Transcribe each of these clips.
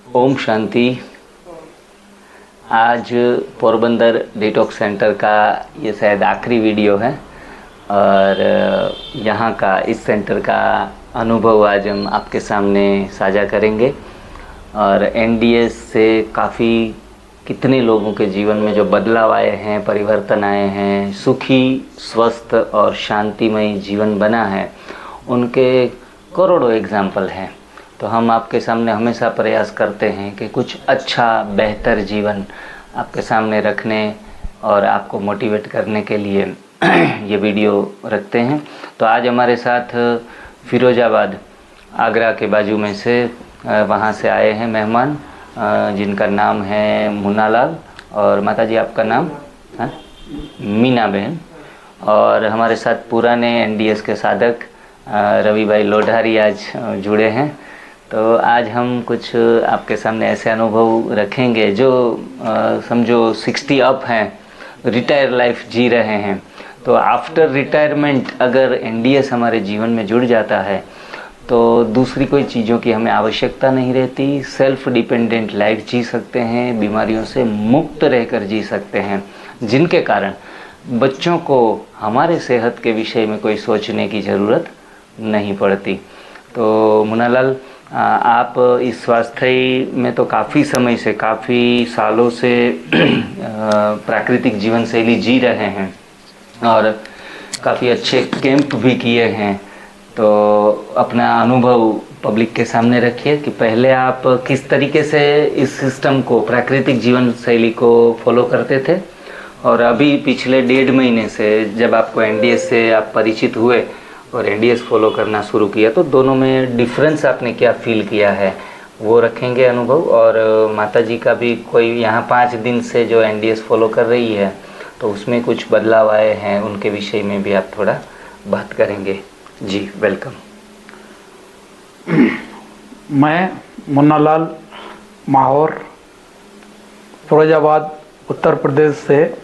ओम शांति। आज Porbandar detox centre का ये शायद आखिरी वीडियो है और यहाँ का इस सेंटर का अनुभव आज हम आपके सामने साझा करेंगे। और एनडीएस से काफ़ी कितने लोगों के जीवन में जो बदलाव आए हैं, परिवर्तन आए हैं, सुखी, स्वस्थ और शांतिमय जीवन बना है, उनके करोड़ों एग्जाम्पल हैं। तो हम आपके सामने हमेशा प्रयास करते हैं कि कुछ अच्छा बेहतर जीवन आपके सामने रखने और आपको मोटिवेट करने के लिए ये वीडियो रखते हैं। तो आज हमारे साथ फिरोजाबाद, आगरा के बाजू में से वहाँ से आए हैं मेहमान, जिनका नाम है मुन्नालाल और माताजी आपका नाम है मीना बहन। और हमारे साथ पुराने एनडीएस के साधक रवि भाई लोढ़ारी आज जुड़े हैं। तो आज हम कुछ आपके सामने ऐसे अनुभव रखेंगे जो समझो 60 अप हैं, रिटायर लाइफ जी रहे हैं। तो आफ्टर रिटायरमेंट अगर एनडीएस हमारे जीवन में जुड़ जाता है तो दूसरी कोई चीज़ों की हमें आवश्यकता नहीं रहती, सेल्फ डिपेंडेंट लाइफ जी सकते हैं, बीमारियों से मुक्त रहकर जी सकते हैं, जिनके कारण बच्चों को हमारे सेहत के विषय में कोई सोचने की ज़रूरत नहीं पड़ती। तो मुन्नालाल, आप इस स्वास्थ्य में तो काफ़ी समय से, काफ़ी सालों से प्राकृतिक जीवन शैली जी रहे हैं और काफ़ी अच्छे कैंप भी किए हैं। तो अपना अनुभव पब्लिक के सामने रखिए कि पहले आप किस तरीके से इस सिस्टम को, प्राकृतिक जीवन शैली को फॉलो करते थे और अभी पिछले 1.5 महीने से जब आपको एनडीएस से आप परिचित हुए और एनडीएस फॉलो करना शुरू किया, तो दोनों में डिफरेंस आपने क्या फील किया है वो रखेंगे अनुभव। और माताजी का भी कोई यहाँ 5 दिन से जो एनडीएस फॉलो कर रही है तो उसमें कुछ बदलाव आए हैं, उनके विषय में भी आप थोड़ा बात करेंगे। जी वेलकम। मैं मुन्नालाल माहौर, फिरोजाबाद, उत्तर प्रदेश से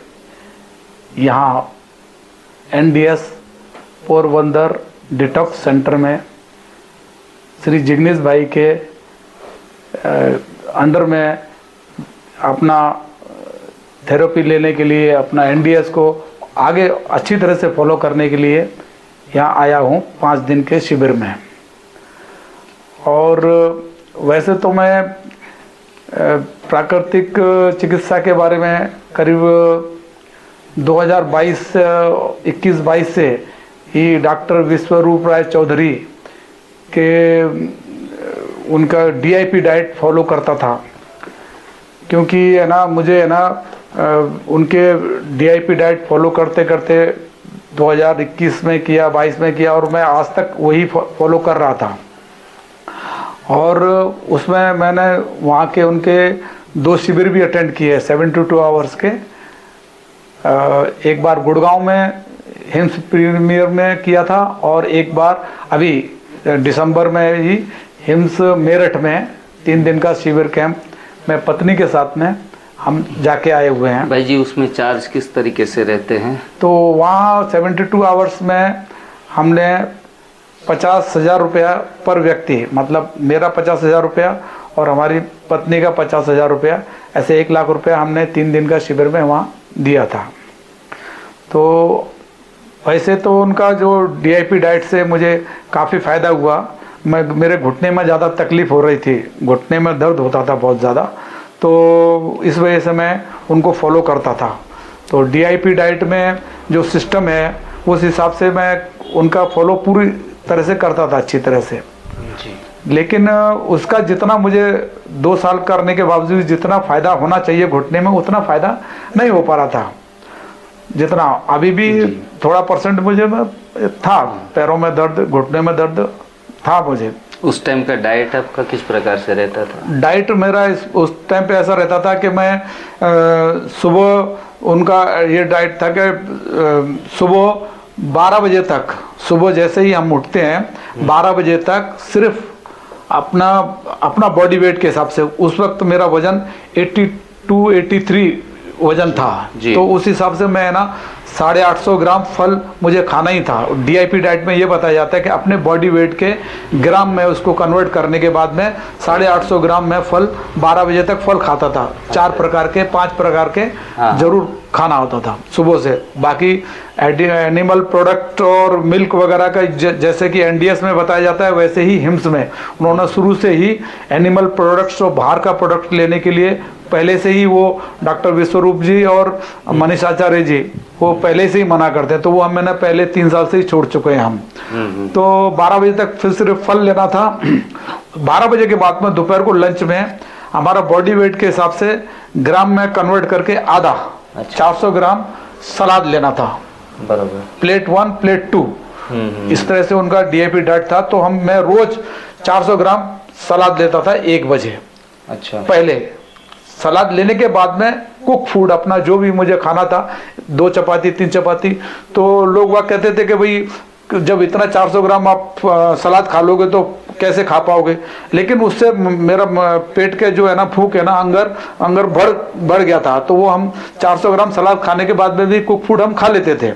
यहाँ एनडीएस पोरबंदर डिटॉक्स सेंटर में श्री जिग्नेश भाई के अंडर में अपना थेरेपी लेने के लिए, अपना एनडीएस को आगे अच्छी तरह से फॉलो करने के लिए यहाँ आया हूँ 5 दिन के शिविर में। और वैसे तो मैं प्राकृतिक चिकित्सा के बारे में करीब 2021-22 से ही डॉक्टर विश्वरूप राय चौधरी के उनका डीआईपी डाइट फॉलो करता था, क्योंकि है ना मुझे है ना उनके डीआईपी डाइट फॉलो करते करते 2021 में किया, 22 में किया और मैं आज तक वही फॉलो कर रहा था। और उसमें मैंने वहाँ के उनके 2 शिविर भी अटेंड किए 72 आवर्स के। एक बार गुड़गांव में हिम्स प्रीमियर में किया था और एक बार अभी दिसंबर में ही हिम्स मेरठ में 3 दिन का शिविर कैंप मैं पत्नी के साथ में हम जाके आए हुए हैं। भाई जी, उसमें चार्ज किस तरीके से रहते हैं? तो वहाँ 72 आवर्स में हमने 50,000 रुपया पर व्यक्ति, मतलब मेरा 50,000 रुपया और हमारी पत्नी का 50,000 रुपया, ऐसे 1 लाख रुपया हमने 3 दिन का शिविर में वहाँ दिया था। तो वैसे तो उनका जो डीआईपी डाइट से मुझे काफ़ी फ़ायदा हुआ। मेरे घुटने में ज़्यादा तकलीफ़ हो रही थी, घुटने में दर्द होता था बहुत ज़्यादा, तो इस वजह से मैं उनको फॉलो करता था। तो डीआईपी डाइट में जो सिस्टम है उस हिसाब से मैं उनका फॉलो पूरी तरह से करता था, अच्छी तरह से जी। लेकिन उसका जितना मुझे 2 साल करने के बावजूद जितना फ़ायदा होना चाहिए घुटने में, उतना फ़ायदा नहीं हो पा रहा था जितना अभी भी। थोड़ा परसेंट मुझे था, पैरों में दर्द, घुटने में दर्द था मुझे। उस टाइम का डाइट आपका किस प्रकार से रहता था? डाइट मेरा उस टाइम पे ऐसा रहता था कि मैं सुबह, उनका ये डाइट था कि सुबह 12 बजे तक, सुबह जैसे ही हम उठते हैं 12 बजे तक सिर्फ अपना बॉडी वेट के हिसाब से, उस वक्त मेरा वज़न 82-83 वजन था जी। तो उस हिसाब से मैं ना 850 ग्राम फल मुझे खाना ही था। डीआईपी डाइट में ये बताया जाता है कि अपने बॉडी वेट के ग्राम में उसको कन्वर्ट करने के बाद में 850 ग्राम में फल 12 बजे तक फल खाता था। 4 प्रकार के 5 प्रकार के हाँ। जरूर खाना होता था सुबह से। बाकी एनिमल प्रोडक्ट और मिल्क वगैरह का जैसे कि एनडीएस में बताया जाता है वैसे ही हिम्स में उन्होंने शुरू से ही एनिमल प्रोडक्ट्स और बाहर का प्रोडक्ट लेने के लिए पहले से ही वो डॉक्टर विश्वरूप जी और मनीष आचार्य जी वो पहले से ही मना करते हैं। तो वो मैंने पहले 3 साल से ही छोड़ चुके हैं हम। तो 12 बजे तक फिर सिर्फ फल लेना था। 12 बजे के बाद में दोपहर को लंच में हमारा बॉडी वेट के हिसाब से ग्राम में कन्वर्ट करके आधा 400 ग्राम सलाद लेना था। बराबर। प्लेट 1 प्लेट 2 इस तरह से उनका डीआईपी डाइट था। तो मैं रोज 400 ग्राम सलाद लेता था 1 बजे। अच्छा। पहले सलाद लेने के बाद में कुक फूड अपना जो भी मुझे खाना था 2 चपाती 3 चपाती। तो लोग वह कहते थे कि भाई जब इतना 400 ग्राम आप सलाद खा लोगे तो कैसे खा पाओगे। लेकिन उससे मेरा पेट के जो है ना भूख है ना अंगर बढ़ गया था। तो वो हम 400 ग्राम सलाद खाने के बाद में भी कुक फूड हम खा लेते थे।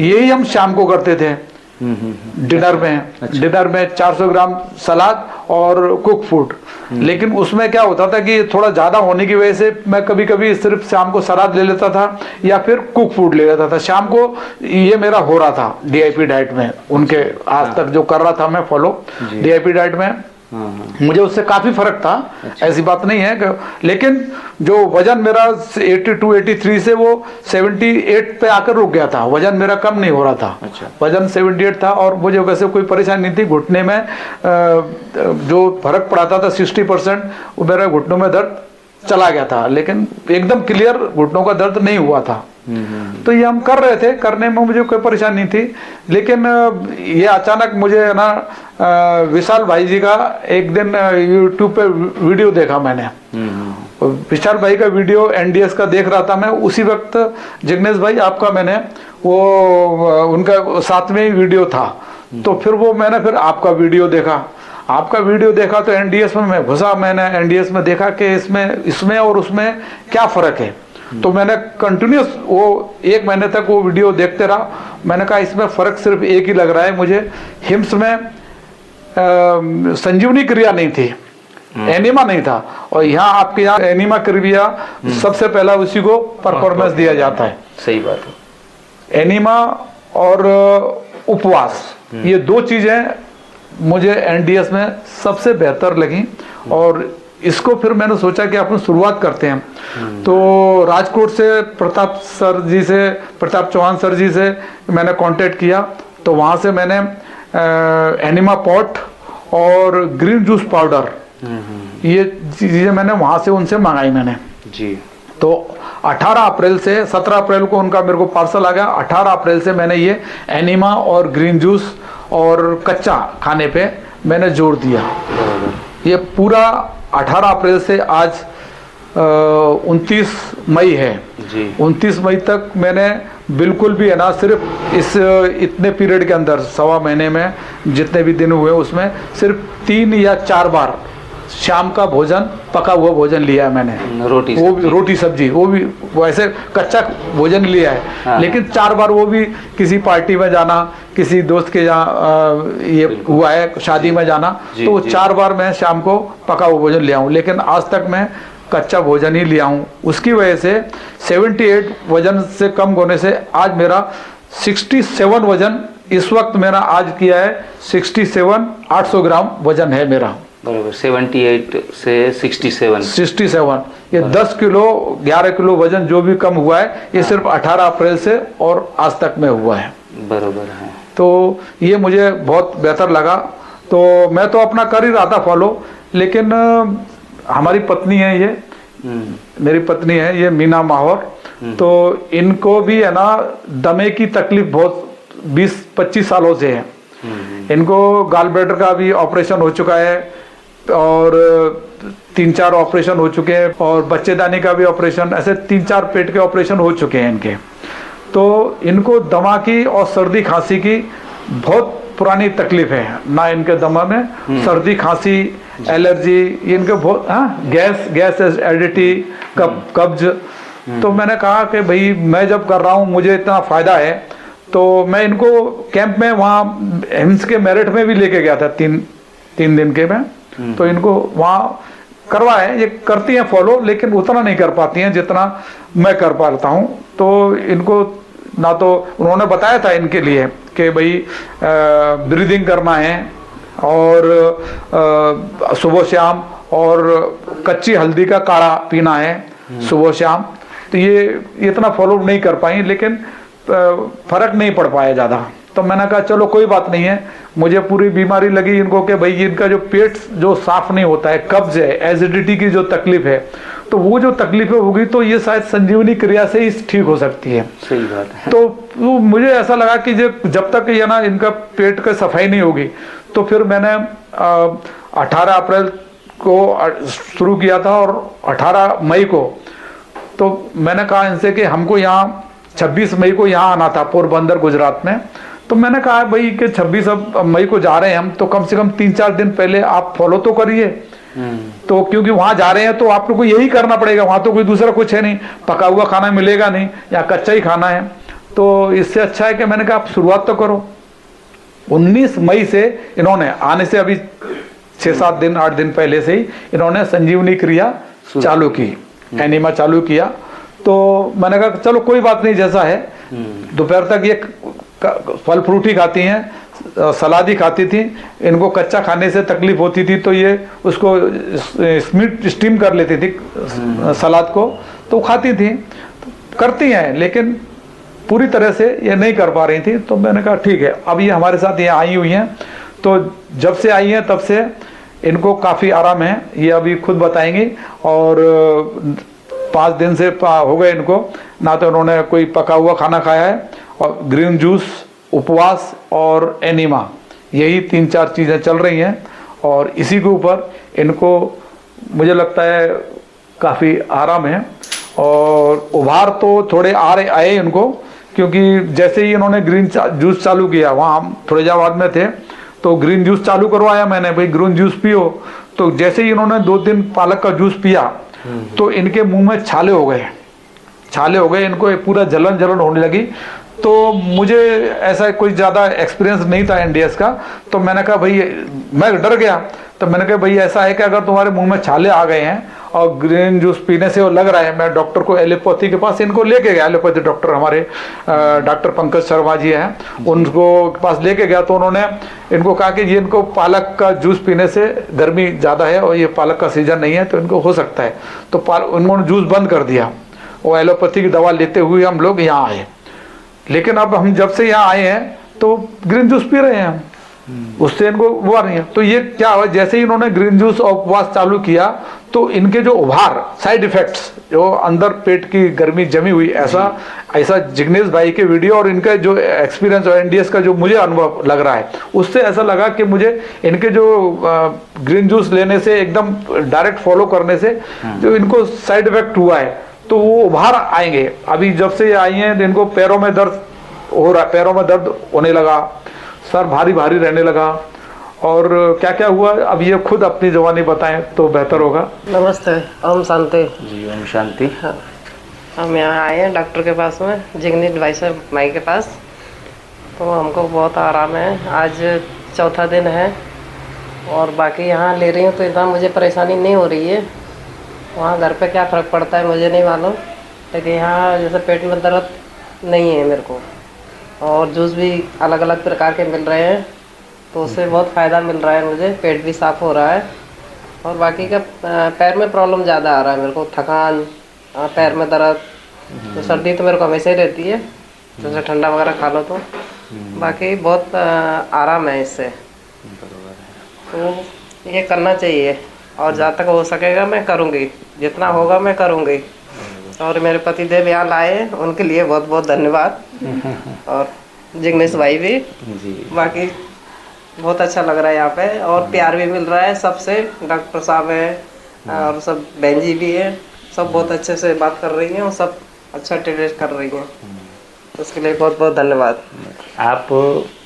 यही हम शाम को करते थे डिनर में। अच्छा। डिनर में 400 ग्राम सलाद और कुक फूड। लेकिन उसमें क्या होता था कि थोड़ा ज़्यादा होने की वजह से मैं कभी कभी सिर्फ शाम को सलाद ले लेता था या फिर कुक फूड ले लेता था। शाम को ये मेरा हो रहा था डीआईपी डाइट में उनके आज तक जो कर रहा था मैं फॉलो डीआईपी डाइट में। मुझे उससे काफ़ी फर्क था। अच्छा। ऐसी बात नहीं है कि लेकिन जो वजन मेरा 82 83 से वो 78 पे आकर रुक गया था। वजन मेरा कम नहीं हो रहा था। अच्छा। वजन 78 था और मुझे वैसे कोई परेशानी नहीं थी। घुटने में जो फर्क पड़ाता था 60% वो मेरे घुटनों में दर्द चला गया था। लेकिन एकदम क्लियर घुटनों का दर्द नहीं हुआ था। तो ये हम कर रहे थे, करने में मुझे कोई परेशानी नहीं थी। लेकिन ये अचानक मुझे ना विशाल भाई जी का एक दिन यूट्यूब पे वीडियो देखा मैंने। विशाल भाई का वीडियो एनडीएस का देख रहा था मैं। उसी वक्त जिग्नेश भाई आपका मैंने वो उनका साथ में ही वीडियो था। तो फिर वो मैंने फिर आपका वीडियो देखा तो एनडीएस में मैं घुसा। मैंने एनडीएस में देखा कि इसमें और उसमें क्या फ़र्क है। तो मैंने कंटिन्यूस वो 1 महीने तक वो वीडियो देखते रहा। मैंने कहा इसमें फ़र्क सिर्फ एक ही लग रहा है मुझे। हिम्स में संजीवनी क्रिया नहीं थी, एनीमा नहीं था। और यहाँ आपके यहाँ एनीमा क्रिया सबसे पहला उसी को परफॉर्मेंस दिया जाता है। सही बात है। एनीमा और उपवास ये 2 चीज़ें मुझे एनडीएस में सबसे बेहतर लगी। और इसको फिर मैंने सोचा कि अपन शुरुआत करते हैं। तो राजकोट से प्रताप चौहान सर जी से मैंने कांटेक्ट किया। तो वहाँ से मैंने एनिमा पॉट और ग्रीन जूस पाउडर ये चीज़ें मैंने वहाँ से उनसे मंगाई मैंने जी। तो 18 अप्रैल से 17 अप्रैल को उनका मेरे को पार्सल आ गया। 18 अप्रैल से मैंने ये एनिमा और ग्रीन जूस और कच्चा खाने पे मैंने जोर दिया। ये पूरा 18 अप्रैल से आज 29 मई है जी। 29 मई तक मैंने बिल्कुल भी है ना सिर्फ इस इतने पीरियड के अंदर 1.25 महीने में जितने भी दिन हुए उसमें सिर्फ 3 या 4 बार शाम का भोजन पका हुआ भोजन लिया है मैंने। रोटी सब्जी वो भी वैसे कच्चा भोजन लिया है। हाँ। लेकिन 4 बार वो भी किसी पार्टी में जाना, किसी दोस्त के यहाँ ये हुआ है शादी में जाना तो वो 4 बार मैं शाम को पका हुआ भोजन लिया हूँ। लेकिन आज तक मैं कच्चा भोजन ही लिया हूँ। उसकी वजह से 78 वजन से कम होने से आज मेरा 67 वजन इस वक्त मेरा आज किया है 67 800 ग्राम वजन है मेरा। बराबर 78 से 67 ये 10 किलो 11 किलो वजन जो भी कम हुआ है ये सिर्फ 18 अप्रैल से और आज तक में हुआ है। बराबर है। तो ये मुझे बहुत बेहतर लगा। तो मैं तो अपना कर ही रहा था फॉलो। लेकिन हमारी पत्नी है ये मेरी पत्नी है ये मीना माहौर। तो इनको भी है ना दमे की तकलीफ बहुत 20-25 सालों से है। इनको गाल ब्लैडर का भी ऑपरेशन हो चुका है और 3-4 ऑपरेशन हो चुके हैं और बच्चेदानी का भी ऑपरेशन, ऐसे 3-4 पेट के ऑपरेशन हो चुके हैं इनके। तो इनको दमा की और सर्दी खांसी की बहुत पुरानी तकलीफ है ना। इनके दमा में सर्दी खांसी एलर्जी इनके बहुत गैस एसिडिटी कब्ज तो मैंने कहा कि भाई मैं जब कर रहा हूँ मुझे इतना फ़ायदा है, तो मैं इनको कैंप में वहाँ एम्स के मेरठ में भी लेके गया था 3 दिन के में। तो इनको वहाँ करवा है, ये करती हैं फॉलो, लेकिन उतना नहीं कर पाती हैं जितना मैं कर पाता हूँ। तो इनको ना तो उन्होंने बताया था इनके लिए कि भाई ब्रीदिंग करना है और सुबह शाम, और कच्ची हल्दी का काढ़ा पीना है सुबह शाम। तो ये इतना फॉलो नहीं कर पाई, लेकिन फर्क नहीं पड़ पाया ज़्यादा। तो मैंने कहा चलो कोई बात नहीं है। मुझे पूरी बीमारी लगी इनको कि भाई इनका जो पेट जो साफ नहीं होता है, कब्ज है, एसिडिटी की जो तकलीफ है, तो वो जो तकलीफें होगी तो ये शायद संजीवनी क्रिया से ही ठीक हो सकती है। सही बात है। तो मुझे ऐसा लगा कि जब तक ये ना इनका पेट का सफाई नहीं होगी, तो फिर मैंने 18 अप्रैल को शुरू किया था, और 18 मई को तो मैंने कहा इनसे कि हमको यहाँ 26 मई को यहाँ आना था पोरबंदर गुजरात में। तो मैंने कहा भाई कि 26 मई को जा रहे हैं हम, तो कम से कम 3-4 दिन पहले आप फॉलो तो करिए। तो क्योंकि वहाँ जा रहे हैं तो आप लोग को यही करना पड़ेगा, वहाँ तो कोई दूसरा कुछ है नहीं, पका हुआ खाना मिलेगा नहीं, या कच्चा ही खाना है। तो इससे अच्छा है कि मैंने कहा आप शुरुआत तो करो। 19 मई से इन्होंने आने से अभी 6-7 दिन 8 दिन पहले से ही इन्होंने संजीवनी क्रिया चालू की, एनिमा चालू किया। तो मैंने कहा चलो कोई बात नहीं, जैसा है। दोपहर तक ये फल फ्रूट ही खाती हैं, सलाद ही खाती थी। इनको कच्चा खाने से तकलीफ होती थी, तो ये उसको स्टीम कर लेती थी सलाद को, तो खाती थी। तो करती हैं, लेकिन पूरी तरह से ये नहीं कर पा रही थी। तो मैंने कहा ठीक है, अब ये हमारे साथ ये आई हुई हैं। तो जब से आई हैं तब से इनको काफ़ी आराम है, ये अभी खुद बताएंगी। और 5 दिन से हो गए इनको, ना तो उन्होंने कोई पका हुआ खाना खाया है, और ग्रीन जूस, उपवास और एनिमा, यही 3-4 चीज़ें चल रही हैं। और इसी के ऊपर इनको मुझे लगता है काफ़ी आराम है। और उभार तो थोड़े आए इनको, क्योंकि जैसे ही इन्होंने ग्रीन जूस चालू किया, वहाँ हम फैजाबाद में थे, तो ग्रीन जूस चालू करवाया मैंने, भाई ग्रीन जूस पियो। तो जैसे ही इन्होंने 2 दिन पालक का जूस पिया, तो इनके मुंह में छाले हो गए, इनको पूरा जलन होने लगी। तो मुझे ऐसा कोई ज़्यादा एक्सपीरियंस नहीं था एनडीएस का। तो मैंने कहा भाई, मैं डर गया। तो मैंने कहा भाई ऐसा है कि अगर तुम्हारे मुंह में छाले आ गए हैं और ग्रीन जूस पीने से वो लग रहा है, मैं डॉक्टर को एलोपैथी के पास इनको लेके गया। एलोपैथी डॉक्टर हमारे डॉक्टर पंकज शर्मा जी हैं, उनको पास लेके गया। तो उन्होंने इनको कहा कि ये इनको पालक का जूस पीने से गर्मी ज़्यादा है, और ये पालक का सीजन नहीं है, तो इनको हो सकता है। तो उन्होंने जूस बंद कर दिया, और एलोपैथी की दवा लेते हुए हम लोग यहाँ आए। लेकिन अब हम जब से यहाँ आए हैं तो ग्रीन जूस पी रहे हैं हम, उससे इनको वो नहीं है। तो ये क्या हुआ, जैसे ही इन्होंने ग्रीन जूस और उपवास चालू किया, तो इनके जो उभार साइड इफेक्ट्स, जो अंदर पेट की गर्मी जमी हुई, ऐसा जिग्नेश भाई के वीडियो और इनका जो एक्सपीरियंस और एनडीएस का जो मुझे अनुभव लग रहा है, उससे ऐसा लगा कि मुझे इनके जो ग्रीन जूस लेने से, एकदम डायरेक्ट फॉलो करने से जो इनको साइड इफेक्ट हुआ है, तो वो उभार आएंगे। अभी जब से ये आई हैं, इनको पैरों में दर्द हो रहा, पैरों में दर्द होने लगा, सर भारी रहने लगा, और क्या क्या हुआ अब ये खुद अपनी जुबानी बताएं तो बेहतर होगा। नमस्ते, ओम शांति जी। ओम शांति। हाँ, हम यहाँ आए हैं डॉक्टर के पास में, जिग्नेश भाई साहब माई के पास। तो हमको बहुत आराम है, आज 4था दिन है, और बाकी यहाँ ले रही हूँ तो इतना मुझे परेशानी नहीं हो रही है। वहाँ घर पे क्या फ़र्क पड़ता है मुझे नहीं मालूम, लेकिन यहाँ जैसे पेट में दर्द नहीं है मेरे को, और जूस भी अलग अलग प्रकार के मिल रहे हैं, तो उससे बहुत फ़ायदा मिल रहा है मुझे, पेट भी साफ़ हो रहा है। और बाकी का पैर में प्रॉब्लम ज़्यादा आ रहा है मेरे को, थकान, पैर में दर्द, तो सर्दी तो मेरे को हमेशा ही रहती है, जैसे ठंडा वगैरह खा लो तो। बाकी बहुत आराम है इससे, तो ये करना चाहिए, और जहाँ तक हो सकेगा मैं करूँगी, जितना होगा मैं करूँगी। और मेरे पति देव यहाँ लाए, उनके लिए बहुत बहुत धन्यवाद, और जिग्नेश भाई भी जी। बाकी बहुत अच्छा लग रहा है यहाँ पे, और प्यार भी मिल रहा है सबसे। डॉक्टर साहब हैं और सब बहन जी भी हैं, सब बहुत अच्छे से बात कर रही हैं, और सब अच्छा ट्रीट कर रही हैं, उसके लिए बहुत बहुत धन्यवाद। आप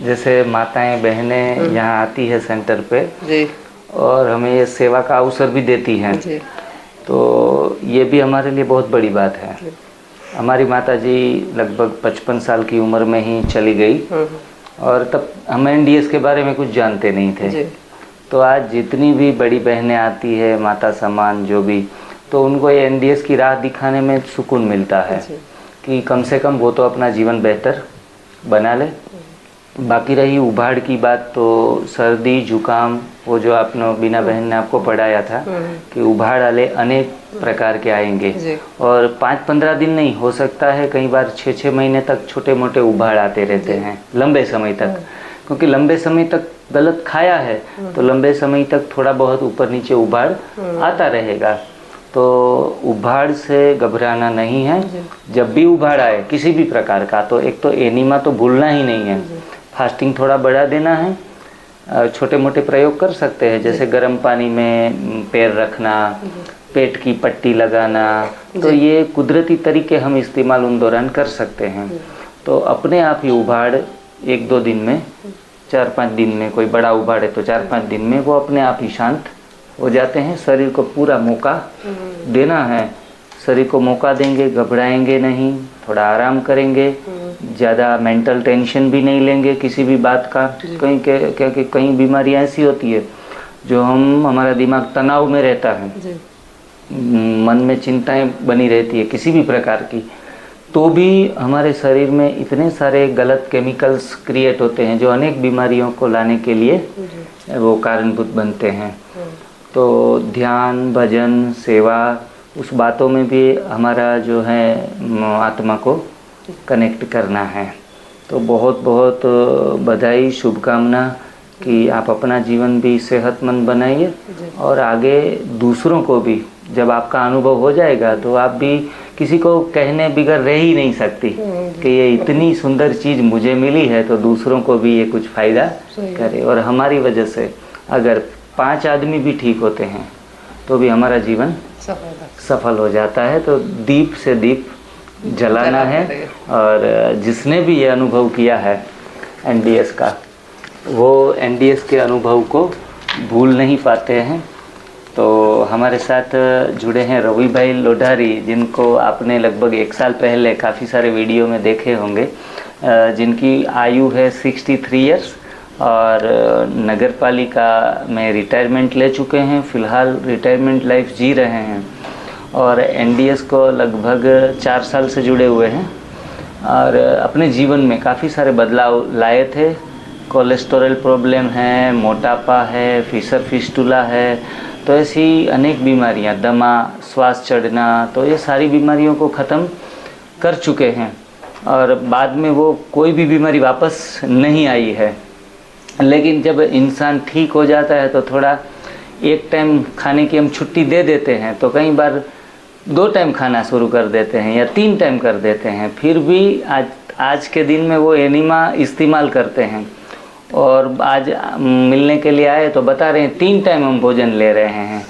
जैसे माताएं बहनें यहाँ आती है सेंटर पे जी, और हमें ये सेवा का अवसर भी देती हैं, जी, तो ये भी हमारे लिए बहुत बड़ी बात है। हमारी माताजी लगभग 55 साल की उम्र में ही चली गई और तब हम एनडीएस के बारे में कुछ जानते नहीं थे जी। तो आज जितनी भी बड़ी बहनें आती है माता समान जो भी, तो उनको ये एनडीएस की राह दिखाने में सुकून मिलता है कि कम से कम वो तो अपना जीवन बेहतर बना ले। बाकी रही उभाड़ की बात, तो सर्दी जुकाम वो जो आपने बीना बहन ने आपको पढ़ाया था कि उभाड़ वाले अनेक प्रकार के आएंगे और 5-15 दिन नहीं, हो सकता है कई बार 6-6 महीने तक छोटे मोटे उभाड़ आते रहते हैं लंबे समय तक, क्योंकि लंबे समय तक गलत खाया है तो लंबे समय तक थोड़ा बहुत ऊपर नीचे उभाड़ आता रहेगा। तो उभाड़ से घबराना नहीं है। जब भी उभाड़ आए किसी भी प्रकार का, तो एक तो एनीमा तो भूलना ही नहीं है, फास्टिंग थोड़ा बढ़ा देना है। छोटे मोटे प्रयोग कर सकते हैं, जैसे गर्म पानी में पैर रखना, पेट की पट्टी लगाना, तो ये कुदरती तरीके हम इस्तेमाल उन दौरान कर सकते हैं। तो अपने आप ही उभाड़ 1-2 दिन में, 4-5 दिन में, कोई बड़ा उभाड़ है तो 4-5 दिन में वो अपने आप ही शांत हो जाते हैं। शरीर को पूरा मौका देना है, शरीर को मौका देंगे, घबराएंगे नहीं, थोड़ा आराम करेंगे, ज़्यादा मेंटल टेंशन भी नहीं लेंगे किसी भी बात का। क्योंकि कई बीमारियां ऐसी होती है जो हमारा दिमाग तनाव में रहता है, मन में चिंताएं बनी रहती है किसी भी प्रकार की, तो भी हमारे शरीर में इतने सारे गलत केमिकल्स क्रिएट होते हैं जो अनेक बीमारियों को लाने के लिए वो कारणभूत बनते हैं। तो ध्यान, भजन, सेवा, उस बातों में भी हमारा जो है आत्मा को कनेक्ट करना है। तो बहुत बहुत बधाई, शुभकामना कि आप अपना जीवन भी सेहतमंद बनाइए और आगे दूसरों को भी, जब आपका अनुभव हो जाएगा तो आप भी किसी को कहने बिगर रह ही नहीं सकती कि ये इतनी सुंदर चीज़ मुझे मिली है, तो दूसरों को भी ये कुछ फ़ायदा करे। और हमारी वजह से अगर 5 आदमी भी ठीक होते हैं तो भी हमारा जीवन सफल हो जाता है। तो दीप से दीप जलाना है। और जिसने भी ये अनुभव किया है एनडीएस का, वो एनडीएस के अनुभव को भूल नहीं पाते हैं। तो हमारे साथ जुड़े हैं रवि भाई लोढारी, जिनको आपने लगभग 1 साल पहले काफ़ी सारे वीडियो में देखे होंगे, जिनकी आयु है 63 इयर्स और नगर पालिका में रिटायरमेंट ले चुके हैं, फ़िलहाल रिटायरमेंट लाइफ जी रहे हैं और एनडीएस को लगभग 4 साल से जुड़े हुए हैं और अपने जीवन में काफ़ी सारे बदलाव लाए थे। कोलेस्टेरॉल प्रॉब्लम है, मोटापा है, फिशर फिस्टुला है, तो ऐसी अनेक बीमारियां, दमा, श्वास चढ़ना, तो ये सारी बीमारियों को ख़त्म कर चुके हैं और बाद में वो कोई भी बीमारी वापस नहीं आई है। लेकिन जब इंसान ठीक हो जाता है तो थोड़ा एक टाइम खाने की हम छुट्टी दे देते हैं, तो कई बार 2 टाइम खाना शुरू कर देते हैं या 3 टाइम कर देते हैं, फिर भी आज के दिन में वो एनीमा इस्तेमाल करते हैं और आज मिलने के लिए आए तो बता रहे हैं 3 टाइम हम भोजन ले रहे हैं।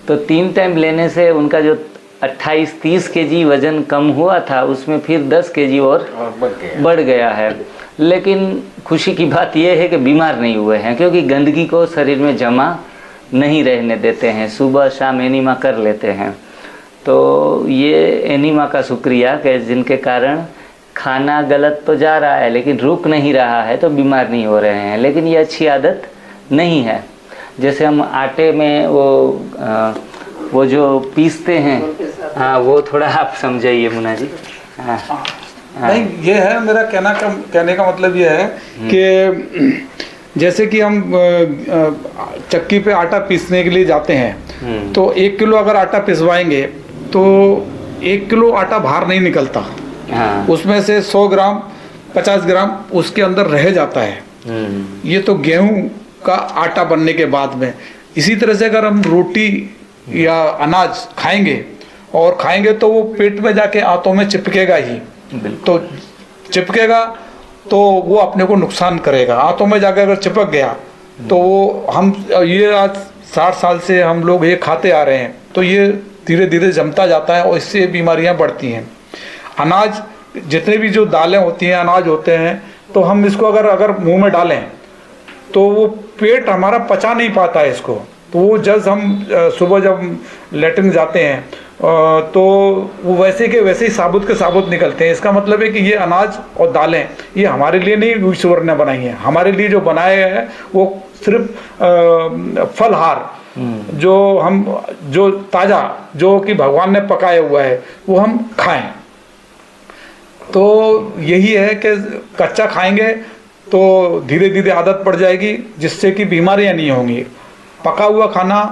तो 3 टाइम लेने से उनका जो 28-30 केजी वज़न कम हुआ था, उसमें फिर 10 केजी और बढ़ गया है। लेकिन खुशी की बात यह है कि बीमार नहीं हुए हैं, क्योंकि गंदगी को शरीर में जमा नहीं रहने देते हैं, सुबह शाम एनीमा कर लेते हैं। तो ये एनीमा का शुक्रिया कि जिनके कारण खाना गलत तो जा रहा है लेकिन रुक नहीं रहा है, तो बीमार नहीं हो रहे हैं। लेकिन ये अच्छी आदत नहीं है। जैसे हम आटे में वो जो पीसते हैं, हाँ, वो थोड़ा आप समझाइए मुन्ना जी। हाँ, नहीं, ये है मेरा कहने का मतलब ये है कि जैसे कि हम चक्की पे आटा पीसने के लिए जाते हैं, तो 1 किलो अगर आटा पिसवाएंगे तो 1 किलो आटा बाहर नहीं निकलता। हाँ। उसमें से 100 ग्राम 50 ग्राम उसके अंदर रह जाता है। ये तो गेहूं का आटा बनने के बाद में। इसी तरह से अगर हम रोटी या अनाज खाएंगे तो वो पेट में जाके आंतों में चिपकेगा ही, तो चिपकेगा तो वो अपने को नुकसान करेगा। आंतों में जाकर अगर चिपक गया तो वो हम ये आज 60 साल से हम लोग ये खाते आ रहे हैं, तो ये धीरे धीरे जमता जाता है और इससे बीमारियां बढ़ती हैं। अनाज, जितने भी जो दालें होती हैं, अनाज होते हैं, तो हम इसको अगर मुंह में डालें तो वो पेट हमारा पचा नहीं पाता है इसको। तो वो जब हम सुबह जब लेटरिन जाते हैं तो वो वैसे के वैसे ही साबुत के साबुत निकलते हैं। इसका मतलब है कि ये अनाज और दालें ये हमारे लिए नहीं ईश्वर ने बनाई हैं, हमारे लिए जो बनाया गया है वो सिर्फ फलहार जो ताज़ा जो कि भगवान ने पकाया हुआ है वो हम खाएं। तो यही है कि कच्चा खाएंगे तो धीरे धीरे आदत पड़ जाएगी, जिससे कि बीमारियां नहीं होंगी। पका हुआ खाना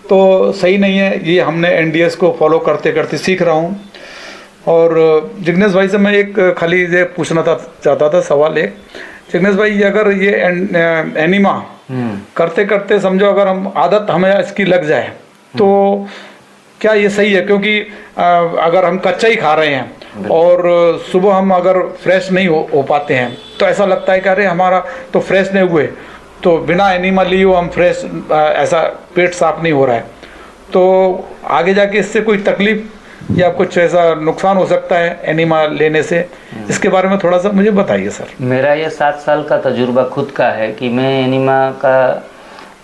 तो सही नहीं है, ये हमने NDS को फॉलो करते करते सीख रहा हूँ। और जिग्नेश भाई से मैं एक खाली ये पूछना चाहता था सवाल एक, जिग्नेश भाई अगर ये एनिमा करते करते समझो अगर हम आदत हमें इसकी लग जाए तो क्या ये सही है? क्योंकि अगर हम कच्चा ही खा रहे हैं और सुबह हम अगर फ्रेश नहीं हो पाते हैं तो ऐसा लगता है कि अरे हमारा तो फ्रेश नहीं हुए, तो बिना एनिमा लिए हम फ्रेश ऐसा पेट साफ नहीं हो रहा है, तो आगे जाके इससे कोई तकलीफ या कुछ ऐसा नुकसान हो सकता है एनिमा लेने से? इसके बारे में थोड़ा सा मुझे बताइए सर। मेरा ये 7 साल का तजुर्बा खुद का है कि मैं एनिमा का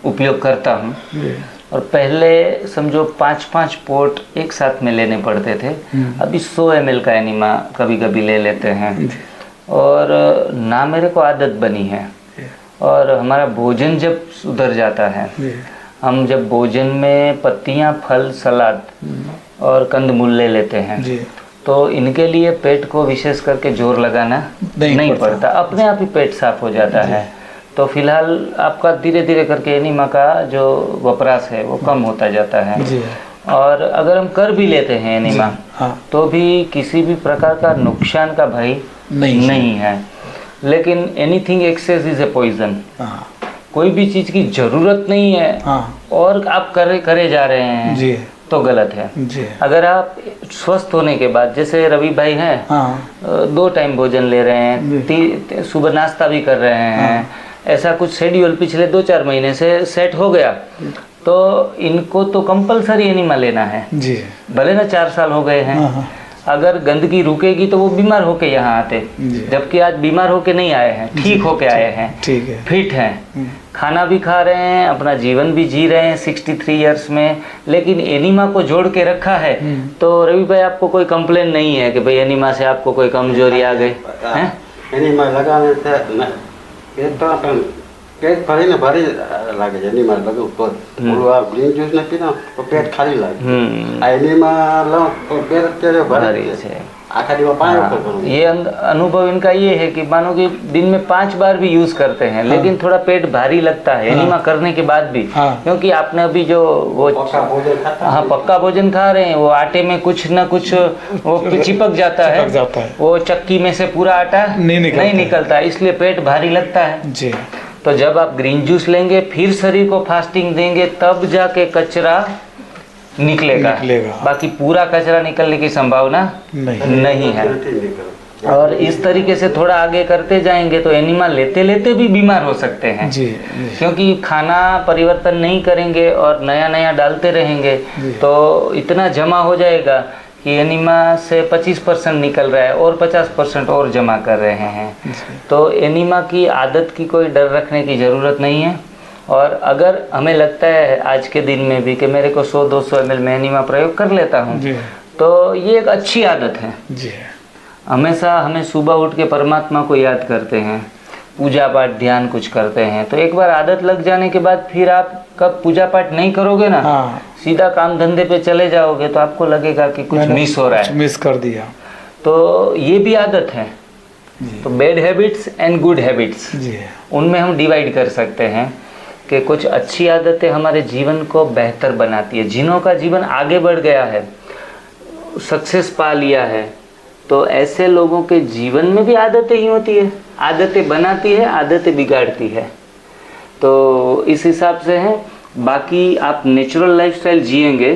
उपयोग करता हूँ। और पहले समझो 5-5 पोट एक साथ में लेने पड़ते थे, अभी 100 ml का एनिमा कभी कभी ले लेते हैं। और ना मेरे को आदत बनी है। और हमारा भोजन जब सुधर जाता है, हम जब भोजन में पत्तियां, फल, सलाद और कंदमूल ले लेते हैं तो इनके लिए पेट को विशेष करके जोर लगाना नहीं पड़ता, अपने आप ही पेट साफ हो जाता है। तो फिलहाल आपका धीरे धीरे करके एनिमा का जो वपराश है वो कम होता जाता है। और अगर हम कर भी लेते हैं एनिमा तो भी किसी भी प्रकार का नुकसान का भय नहीं है। लेकिन anything excess is a poison. कोई भी चीज़ की ज़रूरत नहीं है और आप करे जा रहे हैं तो गलत है। अगर आप स्वस्थ होने के बाद, जैसे रवि भाई हैं 2 टाइम भोजन ले रहे हैं, सुबह नाश्ता भी कर रहे हैं, ऐसा कुछ शेड्यूल पिछले 2-4 महीने से सेट हो गया, तो इनको तो कंपलसरी एनिमा लेना है। भले ना 4 साल हो गए हैं। अगर गंदगी रुकेगी तो वो बीमार होके यहाँ आते, जबकि आज बीमार होके नहीं आए हैं, ठीक होके आए हैं, फिट हैं, खाना भी खा रहे हैं, अपना जीवन भी जी रहे हैं 63 इयर्स में। लेकिन एनिमा को जोड़ के रखा है तो रवि भाई आपको कोई कंप्लेन नहीं है कि भाई एनिमा से आपको कोई कमजोरी आ गई है? एनिमा लगाने से पेट भारी ना भारी लागे, एनिमा लगो तो ग्रीन जूस नहीं पीना तो पेट खाली लागे, एनिमा लो तो पेट तेरे भारी है। ये अनुभव इनका ये है कि मानो कि दिन में 5 बार भी यूज करते हैं लेकिन थोड़ा पेट भारी लगता है एनिमा करने के बाद भी, क्योंकि आपने अभी जो वो पक्का भोजन खा रहे हैं, वो आटे में कुछ ना कुछ वो चिपक जाता है, वो चक्की में से पूरा आटा नहीं निकलता, इसलिए पेट भारी लगता है। तो जब आप ग्रीन जूस लेंगे, फिर शरीर को फास्टिंग देंगे, तब जाके कचरा निकलेगा। बाकी पूरा कचरा निकलने की संभावना नहीं है। और इस तरीके से थोड़ा आगे करते जाएंगे तो एनिमा लेते लेते भी बीमार हो सकते हैं। क्योंकि खाना परिवर्तन नहीं करेंगे और नया नया डालते रहेंगे तो इतना जमा हो जाएगा कि एनिमा से 25% निकल रहा है और 50% और जमा कर रहे हैं। तो एनिमा की आदत की कोई डर रखने की ज़रूरत नहीं है। और अगर हमें लगता है आज के दिन में भी कि मेरे को 100-200 ml में एनिमा प्रयोग कर लेता हूँ तो ये एक अच्छी आदत है। हमेशा हमें सुबह उठ के परमात्मा को याद करते हैं, पूजा पाठ ध्यान कुछ करते हैं, तो एक बार आदत लग जाने के बाद फिर आप कब पूजा पाठ नहीं करोगे ना, सीधा काम धंधे पे चले जाओगे तो आपको लगेगा कि कुछ मिस हो रहा है, मिस कर दिया। तो ये भी आदत है। तो bad habits and good habits उनमें हम डिवाइड कर सकते हैं कि कुछ अच्छी आदतें हमारे जीवन को बेहतर बनाती है। जिन्हों का जीवन आगे बढ़ गया है, सक्सेस पा लिया है, तो ऐसे लोगों के जीवन में भी आदतें ही होती है, आदतें बनाती है, आदतें बिगाड़ती है। तो इस हिसाब से है। बाकी आप नेचुरल लाइफस्टाइल जिएंगे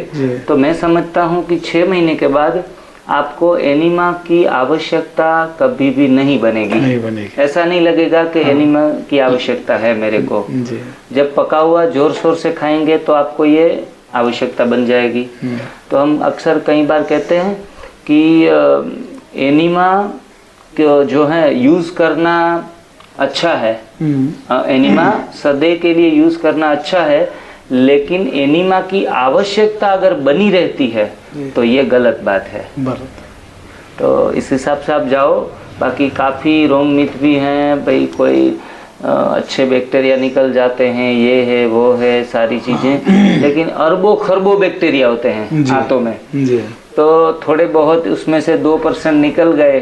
तो मैं समझता हूँ कि 6 महीने के बाद आपको एनिमा की आवश्यकता कभी भी नहीं बनेगी। ऐसा नहीं लगेगा कि एनिमा की आवश्यकता है मेरे को। जब पका हुआ जोर शोर से खाएंगे तो आपको ये आवश्यकता बन जाएगी। तो हम अक्सर कई बार कहते हैं कि एनिमा जो है यूज़ करना अच्छा है, एनिमा सदे के लिए यूज़ करना अच्छा है, लेकिन एनीमा की आवश्यकता अगर बनी रहती है तो ये गलत बात है। तो इस हिसाब से आप जाओ। बाकी काफ़ी रोग मिथ भी हैं भाई, कोई अच्छे बैक्टीरिया निकल जाते हैं, ये है वो है सारी चीज़ें, लेकिन अरबों खरबों बैक्टीरिया होते हैं हाथों में जी। तो थोड़े बहुत उसमें से 2% निकल गए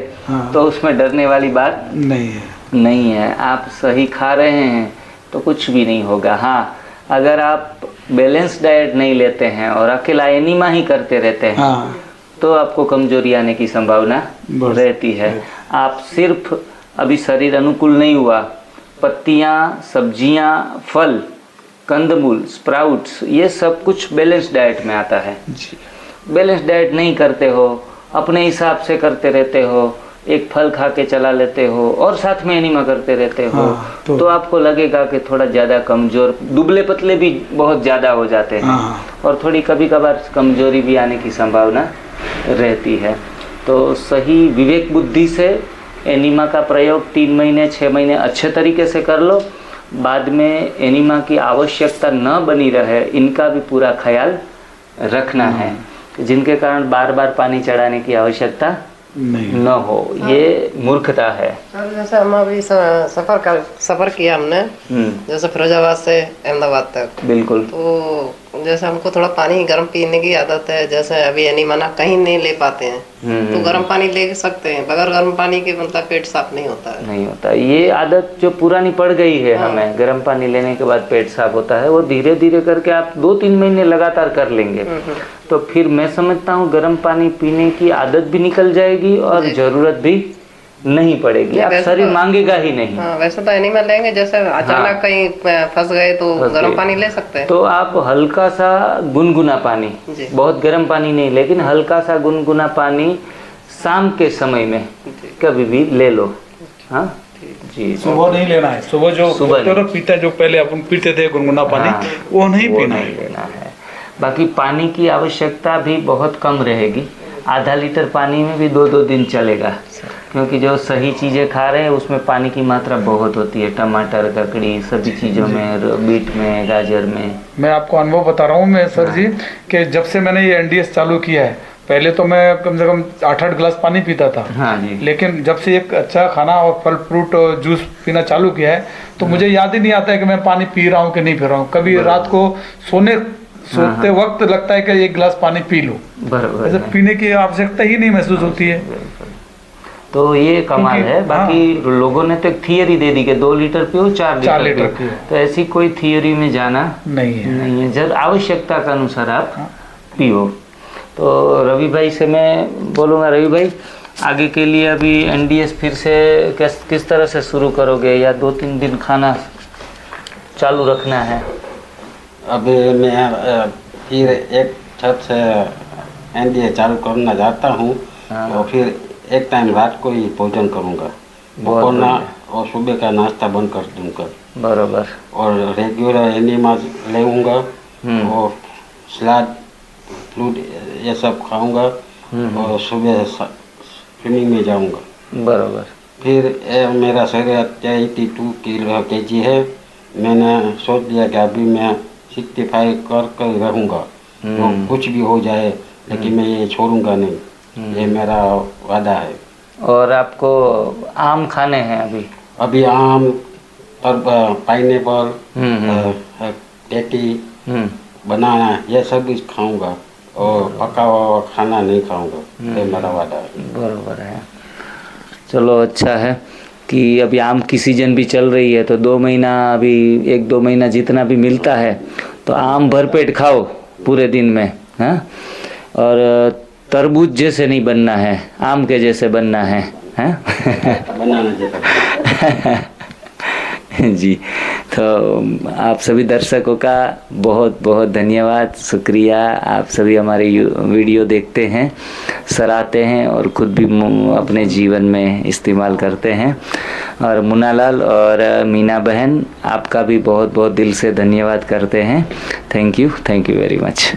तो उसमें डरने वाली बात नहीं है। आप सही खा रहे हैं तो कुछ भी नहीं होगा। हाँ, अगर आप बैलेंस डाइट नहीं लेते हैं और अकेला एनीमा ही करते रहते हैं तो आपको कमजोरी आने की संभावना रहती है। आप सिर्फ अभी शरीर अनुकूल नहीं हुआ, पत्तियाँ, सब्जियाँ, फल, कंदमूल, स्प्राउट्स, ये सब कुछ बैलेंस डाइट में आता है। बैलेंस डाइट नहीं करते हो, अपने हिसाब से करते रहते हो, एक फल खा के चला लेते हो और साथ में एनीमा करते रहते हो तो आपको लगेगा कि थोड़ा ज़्यादा कमज़ोर, दुबले पतले भी बहुत ज़्यादा हो जाते हैं और थोड़ी कभी कभार कमज़ोरी भी आने की संभावना रहती है। तो सही विवेक बुद्धि से एनीमा का प्रयोग 3 महीने 6 महीने अच्छे तरीके से कर लो। बाद में एनीमा की आवश्यकता न बनी रहे, इनका भी पूरा ख्याल रखना है, जिनके कारण बार बार पानी चढ़ाने की आवश्यकता न हो। ये मूर्खता है। सर जैसे हम अभी सफर किया हमने, जैसे फिरोजाबाद से अहमदाबाद तक, बिल्कुल, तो जैसे हमको थोड़ा पानी गर्म पीने की आदत है। जैसे अभी एनीमा ना कहीं नहीं ले पाते हैं तो गर्म पानी ले सकते हैं, बगैर गर्म पानी के मतलब पेट साफ नहीं होता है। नहीं होता, ये आदत जो पुरानी पड़ गई है हमें, गर्म पानी लेने के बाद पेट साफ होता है, वो धीरे धीरे करके आप 2-3 महीने लगातार कर लेंगे तो फिर मैं समझता हूँ गर्म पानी पीने की आदत भी निकल जाएगी और जरूरत भी नहीं पड़ेगी, आप शरीर मांगेगा ही नहीं। वैसे तो एनीमा लेंगे, जैसे अचानक कहीं फंस गए तो गर्म पानी ले सकते हैं। तो आप हल्का सा गुनगुना पानी, बहुत गर्म पानी नहीं, लेकिन हल्का सा गुनगुना पानी शाम के समय में कभी भी ले लो। हाँ जी, सुबह नहीं लेना है। सुबह जो पीता, जो पहले अपन पीते थे गुनगुना पानी, वो नहीं पीना है। बाकी पानी की आवश्यकता भी बहुत कम रहेगी, आधा लीटर पानी में भी 2-2 दिन चलेगा, क्योंकि जो सही चीज़ें खा रहे हैं उसमें पानी की मात्रा बहुत होती है। टमाटर, ककड़ी, सभी चीज़ों में, बीट में, गाजर में। मैं आपको अनुभव बता रहा हूँ मैं सर जी, कि जब से मैंने ये NDS चालू किया है, पहले तो मैं कम से कम 8-8 गिलास पानी पीता था। हाँ जी। लेकिन जब से एक अच्छा खाना और फल फ्रूट जूस पीना चालू किया है तो मुझे याद ही नहीं आता है कि मैं पानी पी रहा हूँ कि नहीं पी रहा हूँ। कभी रात को सोते वक्त लगता है कि एक गिलास पानी पी लो, ऐसे पीने की आवश्यकता ही नहीं महसूस होती है। तो ये कमाल है। बाकी लोगों ने तो एक थियरी दे दी कि 2 लीटर पियो, 4 लीटर पियो, तो ऐसी कोई थियरी में जाना नहीं है। जब आवश्यकता के अनुसार आप पियो। तो रवि भाई से मैं बोलूँगा, रवि भाई आगे के लिए अभी NDS फिर से किस तरह से शुरू करोगे, या 2-3 दिन खाना चालू रखना है? अभी मैं फिर एक छत से NDS चालू करना चाहता हूँ और फिर एक टाइम रात को ही भोजन करूँगा, बपोरना और सुबह का नाश्ता बंद कर दूँगा। बराबर। और रेगुलर एनीमा लेऊँगा और सलाद, फ्रूट ये सब खाऊँगा और सुबह स्विमिंग में जाऊँगा। बराबर। फिर मेरा शरीर 82 kg है। मैंने सोच लिया कि अभी मैं 65 कर रहूँगा, तो कुछ भी हो जाए लेकिन मैं ये छोड़ूंगा नहीं, ये मेरा वादा है। और आपको आम खाने हैं अभी आम, पाइनएप्पल, पेटी, बनाना, ये सब कुछ खाऊंगा और पका हुआ खाना नहीं खाऊंगा, ये मेरा वादा है। बराबर है। चलो अच्छा है कि अभी आम की सीजन भी चल रही है, तो 2 महीना, अभी 1-2 महीना जितना भी मिलता है तो आम भरपेट खाओ पूरे दिन में। हाँ, और तरबूज जैसे नहीं बनना है, आम के जैसे बनना है। हाँ बनाना जैसा। जी, तो आप सभी दर्शकों का बहुत बहुत धन्यवाद, शुक्रिया। आप सभी हमारे वीडियो देखते हैं, सराहते हैं और खुद भी अपने जीवन में इस्तेमाल करते हैं। और मुन्नालाल और मीना बहन, आपका भी बहुत बहुत दिल से धन्यवाद करते हैं। Thank you very much.